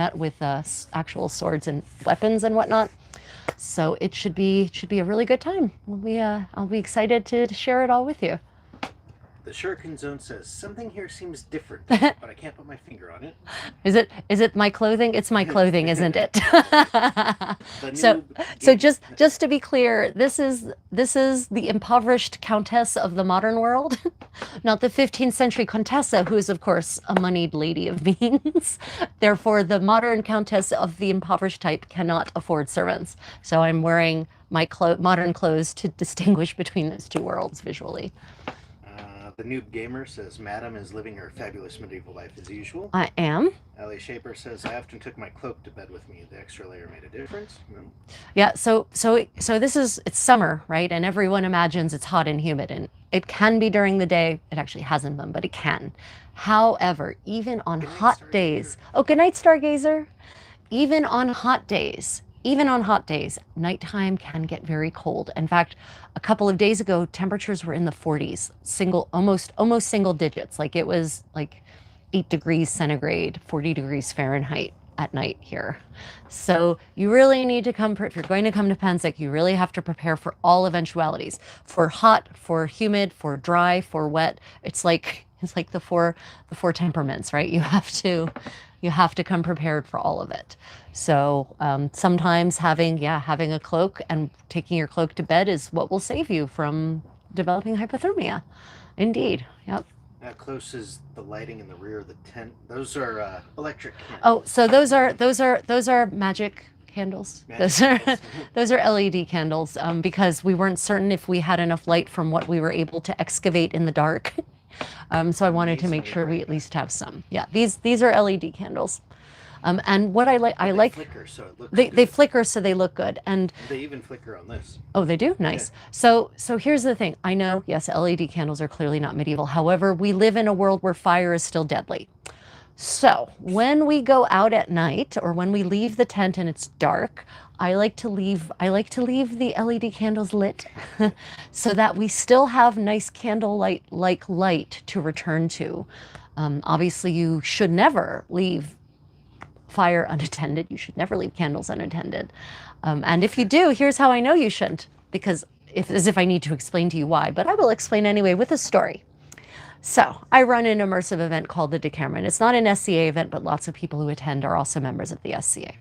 actual swords and weapons and whatnot. So it should be a really good time. I'll be excited to share it all with you. The Shuriken Zone says something here seems different, but I can't put my finger on it. Is it my clothing? It's my clothing, isn't it? So just to be clear, this is the impoverished countess of the modern world, not the 15th century Contessa, who is of course a moneyed lady of means. Therefore, the modern countess of the impoverished type cannot afford servants. So I'm wearing my modern clothes to distinguish between those two worlds visually. The Noob Gamer says, Madam is living her fabulous medieval life as usual. I am. Ellie Shaper says, I often took my cloak to bed with me. The extra layer made a difference. Yeah, so it's summer, right? And everyone imagines it's hot and humid, and it can be during the day. It actually hasn't been, but it can. However, even on hot days, good night, Stargazer. Even on hot days, nighttime can get very cold. In fact, a couple of days ago, temperatures were in the 40s, almost single digits. Like it was like 8 degrees centigrade, 40 degrees Fahrenheit at night here. So you really need to come, if you're going to come to Pensick, you really have to prepare for all eventualities, for hot, for humid, for dry, for wet. It's like the four temperaments, right? You have to come prepared for all of it. So sometimes having a cloak and taking your cloak to bed is what will save you from developing hypothermia. Indeed. Yep. How close is the lighting in the rear of the tent? Those are electric candles. Oh, so those are magic candles. Magic Those are candles. those are LED candles because we weren't certain if we had enough light from what we were able to excavate in the dark. So I wanted to make sure we at least have some. Yeah, these are LED candles. And what I like flicker, so it looks they good. flicker so they look good. And They even flicker on this. oh, they do? Nice. So here's the thing. I know, yes, LED candles are clearly not medieval. However, we live in a world where fire is still deadly. So when we go out at night or when we leave the tent and it's dark, I like to leave the LED candles lit so that we still have nice candlelight like light to return to. Obviously, you should never leave fire unattended. You should never leave candles unattended. And if you do, here's how I know you shouldn't, because as if I need to explain to you why, but I will explain anyway with a story. So I run an immersive event called the Decameron. It's not an SCA event, but lots of people who attend are also members of the SCA.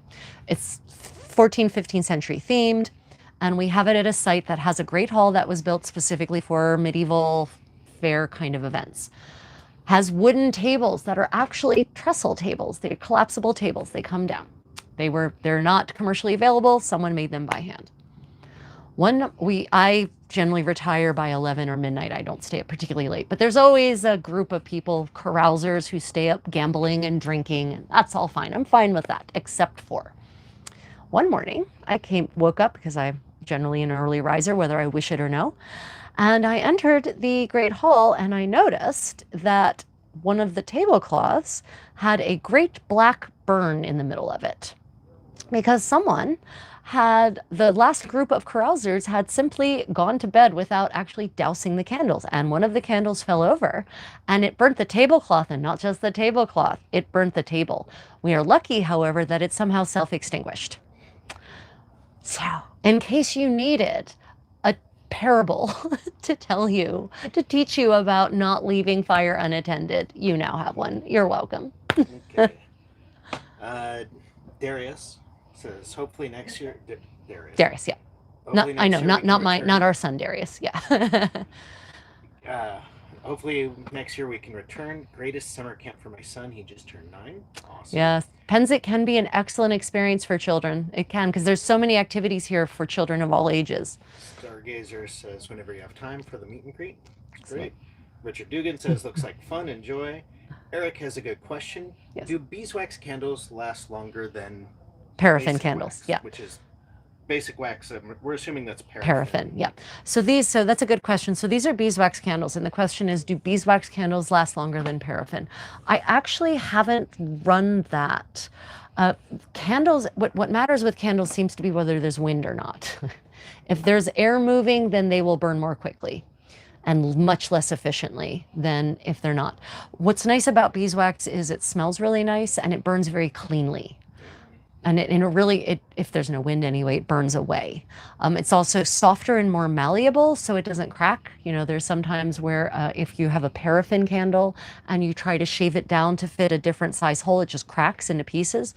It's 14th, 15th century themed, and we have it at a site that has a great hall that was built specifically for medieval fair kind of events. Has wooden tables that are actually trestle tables. They're collapsible tables. They come down. They're not commercially available. Someone made them by hand. I generally retire by 11 or midnight. I don't stay up particularly late, but there's always a group of people, carousers, who stay up gambling and drinking, and that's all fine. I'm fine with that, except for one morning woke up because I'm generally an early riser, whether I wish it or no. And I entered the Great Hall and I noticed that one of the tablecloths had a great black burn in the middle of it because the last group of carousers had simply gone to bed without actually dousing the candles. And one of the candles fell over and it burnt the tablecloth, and not just the tablecloth, it burnt the table. We are lucky, however, that it somehow self-extinguished. So in case you needed a parable to teach you about not leaving fire unattended, you now have one. You're welcome. Okay. Darius says, hopefully next year. Darius, yeah. Not our son Darius. Yeah. Hopefully next year we can return. Greatest summer camp for my son. He just turned 9. Awesome. Yes. Pensick can be an excellent experience for children. It can, because there's so many activities here for children of all ages. Stargazer says, whenever you have time for the meet and greet. Great. Richard Dugan says, looks like fun. Enjoy. Eric has a good question. Yes. Do beeswax candles last longer than paraffin basic candles? wax, Yeah. Which is basic wax. We're assuming that's paraffin. Paraffin, yeah. So that's a good question. So these are beeswax candles, and the question is, do beeswax candles last longer than paraffin? I actually haven't run that. Candles, what matters with candles seems to be whether there's wind or not. If there's air moving, then they will burn more quickly and much less efficiently than if they're not. What's nice about beeswax is it smells really nice and it burns very cleanly. And if there's no wind anyway, it burns away. It's also softer and more malleable, so it doesn't crack. There's sometimes where if you have a paraffin candle and you try to shave it down to fit a different size hole, it just cracks into pieces.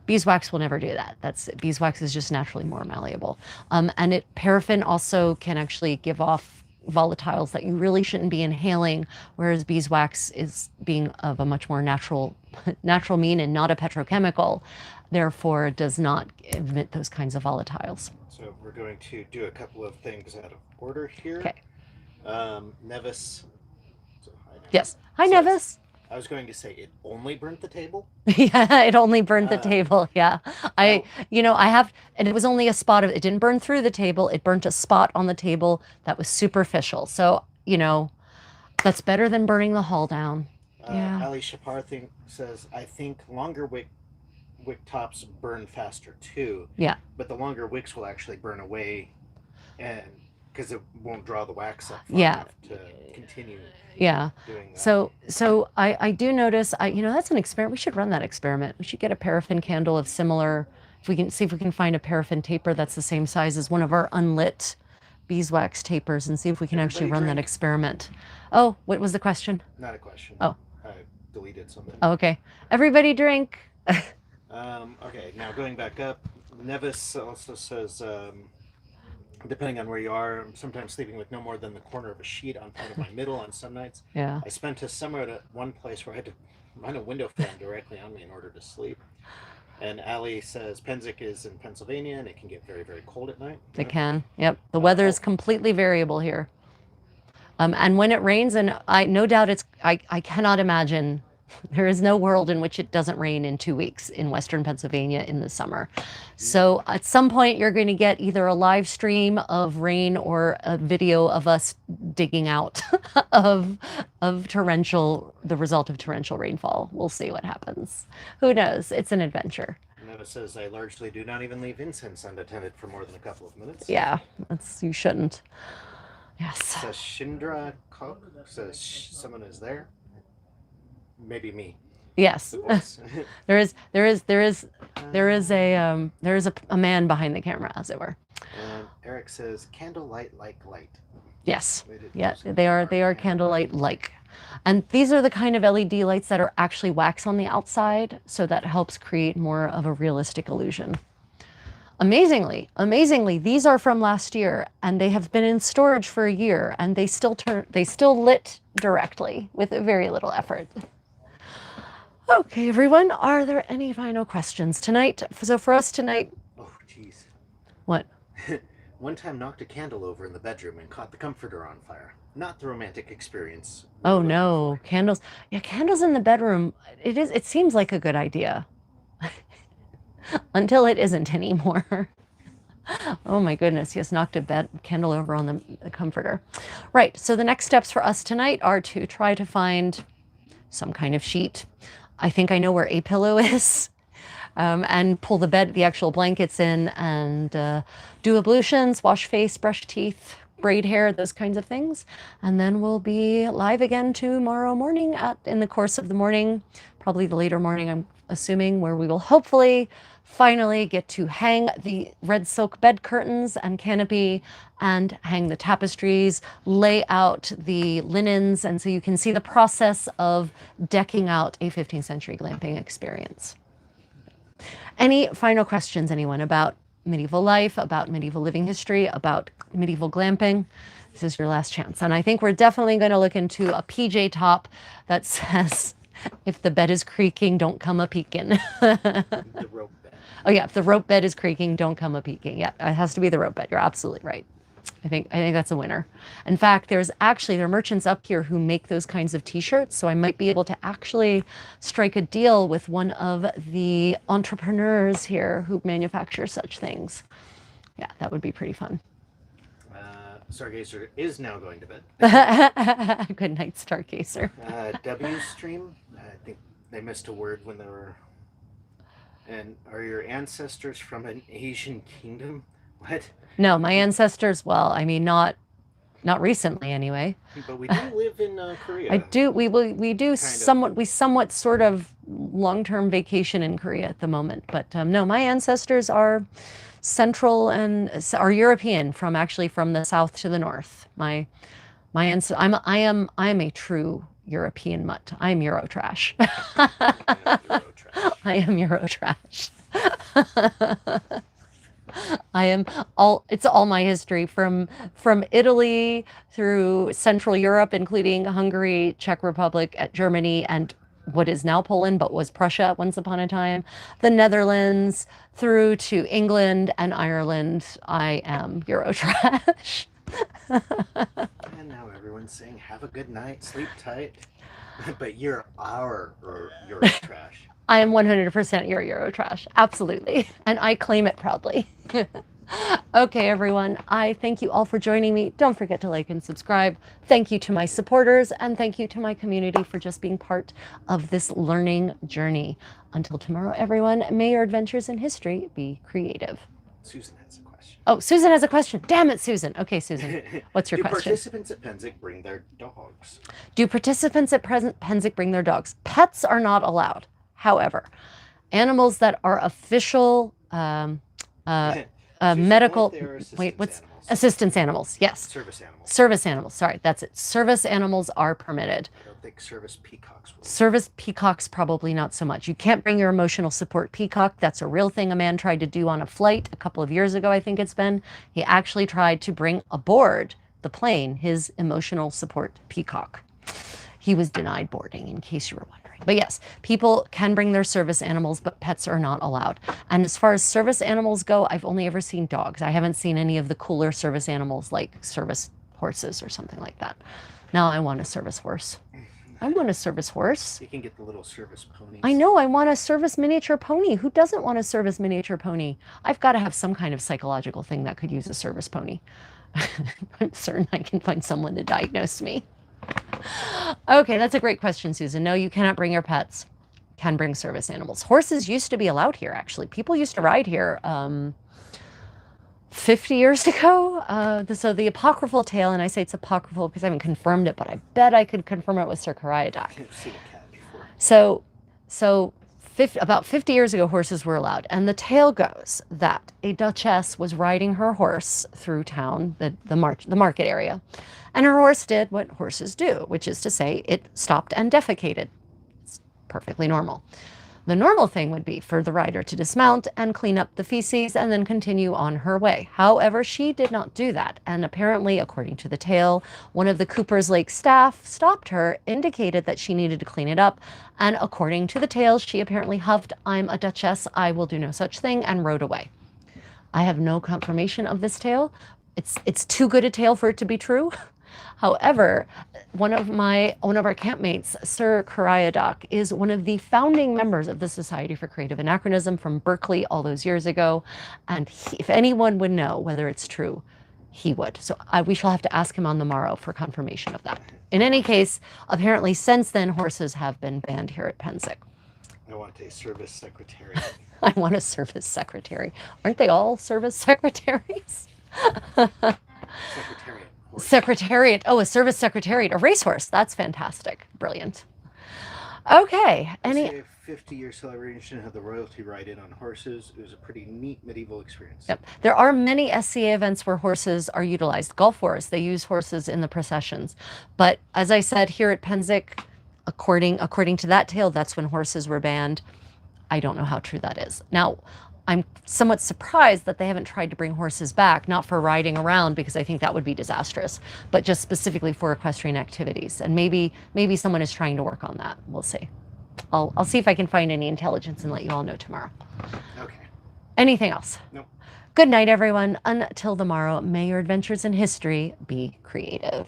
Beeswax will never do that. Beeswax is just naturally more malleable. And paraffin also can actually give off volatiles that you really shouldn't be inhaling, whereas beeswax is being of a much more natural mean and not a petrochemical, therefore does not emit those kinds of volatiles. So we're going to do a couple of things out of order here. Okay. Nevis. Hi, Nevis. Yes. Hi, Nevis. I was going to say it only burnt the table. Yeah, it only burned the table. Yeah. And it was only a spot it didn't burn through the table. It burnt a spot on the table that was superficial. So, that's better than burning the hall down. Yeah. Ali Shapar says, I think longer wick tops burn faster too. Yeah. But the longer wicks will actually burn away and because it won't draw the wax up far Yeah. enough to continue Yeah. doing that. So I do notice, that's an experiment. We should run that experiment. We should get a paraffin candle of similar, if we can see if we can find a paraffin taper that's the same size as one of our unlit beeswax tapers and see if we can actually Everybody run that drink. experiment. Oh, what was the question? Not a question. Oh. I deleted something. Oh, okay. Everybody drink. Okay, now going back up, Nevis also says, depending on where you are, I'm sometimes sleeping with no more than the corner of a sheet on part of my middle on some nights. Yeah. I spent a summer at one place where I had to run a window fan directly on me in order to sleep. And Allie says Penzic is in Pennsylvania and it can get very, very cold at night. It can. Yep. The weather is completely variable here. And when it rains, and no doubt I cannot imagine, there is no world in which it doesn't rain in 2 weeks in Western Pennsylvania in the summer. So at some point you're going to get either a live stream of rain or a video of us digging out of the result of torrential rainfall. We'll see what happens. Who knows? It's an adventure. Nevis says I largely do not even leave incense unattended for more than a couple of minutes. Yeah, you shouldn't. Yes. Says Shindra Cook says someone is there. Maybe me. Yes. The voice. there is a man behind the camera, as it were. And Eric says candlelight like light. Yes. Yeah, they are candlelight like. And these are the kind of LED lights that are actually wax on the outside, so that helps create more of a realistic illusion. Amazingly, these are from last year, and they have been in storage for a year, and they still lit directly with very little effort. Okay, everyone, are there any final questions tonight? So for us tonight... Oh, jeez. What? One time knocked a candle over in the bedroom and caught the comforter on fire. Not the romantic experience. Oh no, candles. Yeah, candles in the bedroom. It seems like a good idea. Until it isn't anymore. Oh my goodness, yes, knocked a candle over on the comforter. Right, so the next steps for us tonight are to try to find some kind of sheet. I think I know where a pillow is. And pull the actual blankets in and do ablutions, wash face, brush teeth, braid hair, those kinds of things. And then we'll be live again tomorrow morning in the course of the morning, probably the later morning, I'm assuming, where we will hopefully finally get to hang the red silk bed curtains and canopy and hang the tapestries, lay out the linens, and so you can see the process of decking out a 15th century glamping experience. Any final questions, anyone, about medieval life, about medieval living history, about medieval glamping? This is your last chance. And I think we're definitely going to look into a PJ top that says, if the bed is creaking, don't come a-peeking. The rope bed. Oh yeah, if the rope bed is creaking, don't come a-peeking. Yeah, it has to be the rope bed. You're absolutely right. I think that's a winner. In fact, there are merchants up here who make those kinds of t-shirts, so I might be able to actually strike a deal with one of the entrepreneurs here who manufacture such things. Yeah, that would be pretty fun. Stargazer is now going to bed. Good night, Stargazer. W stream, I think they missed a word when they were. And are your ancestors from an Asian kingdom? What? No, my ancestors, well, I mean, not recently anyway. But we do live in Korea. I do. We do somewhat. We somewhat sort of long-term vacation in Korea at the moment. But no, my ancestors are central and are European, from the south to the north. I'm a true European mutt. I'm Eurotrash. I am Eurotrash. It's all my history from Italy through Central Europe, including Hungary, Czech Republic, Germany, and what is now Poland, but was Prussia once upon a time, the Netherlands, through to England and Ireland. I am Eurotrash. And now everyone's saying, have a good night, sleep tight. But you're our Eurotrash. I am 100% your Eurotrash, absolutely. And I claim it proudly. Okay, everyone, I thank you all for joining me. Don't forget to like and subscribe. Thank you to my supporters, and thank you to my community for just being part of this learning journey. Until tomorrow, everyone, may your adventures in history be creative. Susan has a question. Oh, Susan has a question. Damn it, Susan. Okay, Susan, what's your Do question? participants at Penzic bring their dogs? Do participants at present Penzic bring their dogs? Pets are not allowed. However, animals that are official medical, wait, what's assistance animals? Yes. Service animals. Service animals. Sorry, that's it. Service animals are permitted. I don't think service peacocks will. Service peacocks, probably not so much. You can't bring your emotional support peacock. That's a real thing a man tried to do on a flight a couple of years ago, I think it's been. He actually tried to bring aboard the plane his emotional support peacock. He was denied boarding, in case you were wondering. But yes, people can bring their service animals, but pets are not allowed. And as far as service animals go, I've only ever seen dogs. I haven't seen any of the cooler service animals like service horses or something like that. Now I want a service horse. I want a service horse. You can get the little service ponies. I know, I want a service miniature pony. Who doesn't want a service miniature pony? I've got to have some kind of psychological thing that could use a service pony. I'm certain I can find someone to diagnose me. Okay, that's a great question, Susan. No, you cannot bring your pets. Can bring service animals. Horses used to be allowed here, actually. People used to ride here 50 years ago. So the apocryphal tale, and I say it's apocryphal because I haven't confirmed it, but I bet I could confirm it with Sir Cariadoc. I've seen a cat before. So about 50 years ago, horses were allowed. And the tale goes that a duchess was riding her horse through town, the market area. And her horse did what horses do, which is to say it stopped and defecated. It's perfectly normal. The normal thing would be for the rider to dismount and clean up the feces and then continue on her way. However, she did not do that. And apparently, according to the tale, one of the Cooper's Lake staff stopped her, indicated that she needed to clean it up. And according to the tale, she apparently huffed, "I'm a duchess, I will do no such thing," and rode away. I have no confirmation of this tale. It's too good a tale for it to be true. However, one of our campmates, Sir Cariadoc, is one of the founding members of the Society for Creative Anachronism from Berkeley all those years ago. And if anyone would know whether it's true, he would. So we shall have to ask him on the morrow for confirmation of that. In any case, apparently since then, horses have been banned here at Penzic. I want a service secretary. I want a service secretary. Aren't they all service secretaries? Secretariat. Secretariat. Oh, a service secretariat, a racehorse. That's fantastic. Brilliant. Okay. Any 50-year celebration had the royalty ride in on horses. It was a pretty neat medieval experience. Yep. There are many SCA events where horses are utilized. Gulf Wars, they use horses in the processions. But as I said, here at Penzic, according to that tale, that's when horses were banned. I don't know how true that is. Now, I'm somewhat surprised that they haven't tried to bring horses back, not for riding around, because I think that would be disastrous, but just specifically for equestrian activities. And maybe someone is trying to work on that. We'll see. I'll see if I can find any intelligence and let you all know tomorrow. Okay. Anything else? Nope. Good night, everyone. Until tomorrow, may your adventures in history be creative.